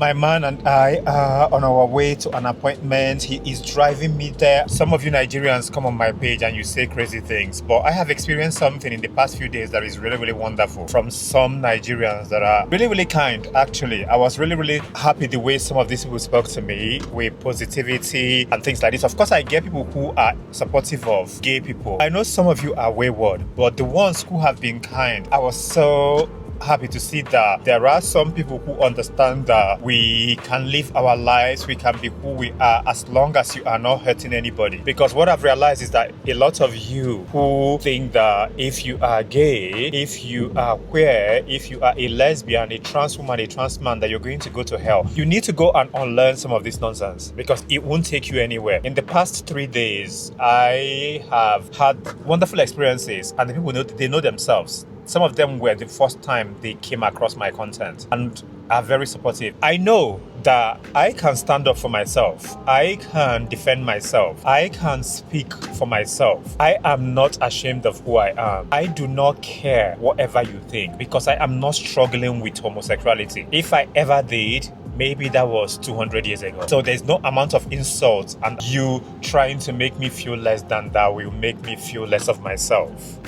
My man and I are on our way to an appointment. He is driving me there. Some of you Nigerians come on my page and you say crazy things, but I have experienced something in the past few days that is really, really wonderful from some Nigerians that are really, really kind. Actually, I was really, really happy the way some of these people spoke to me with positivity and things like this. Of course, I get people who are supportive of gay people. I know some of you are wayward, but the ones who have been kind, I was so happy to see that there are some people who understand that we can live our lives, we can be who we are as long as you are not hurting anybody. Because what I've realized is that a lot of you who think that if you are gay, if you are queer, if you are a lesbian, a trans woman, a trans man, that you're going to go to hell. You need to go and unlearn some of this nonsense because it won't take you anywhere. In the past 3 days, I have had wonderful experiences, and the people they know themselves. Some of them were the first time they came across my content and are very supportive. I know that I can stand up for myself. I can defend myself. I can speak for myself. I am not ashamed of who I am. I do not care whatever you think because I am not struggling with homosexuality. If I ever did, maybe that was 200 years ago. So there's no amount of insults and you trying to make me feel less than that will make me feel less of myself.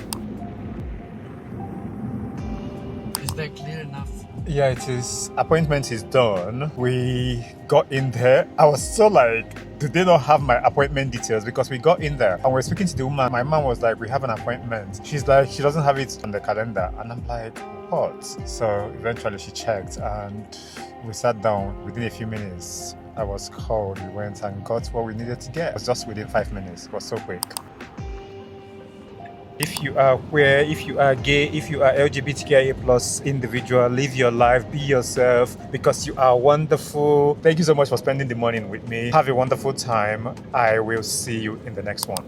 Is that clear enough? Yeah, it is. Appointment is done. We got in there. I was so like, do they not have my appointment details? Because we got in there and we're speaking to the woman. My mom was like, we have an appointment. She's like, she doesn't have it on the calendar. And I'm like, what? So eventually she checked and we sat down. Within a few minutes, I was called. We went and got what we needed to get. It was just within 5 minutes. It was so quick. If you are queer, if you are gay, if you are LGBTQIA plus individual, live your life, be yourself because you are wonderful. Thank you so much for spending the morning with me. Have a wonderful time. I will see you in the next one.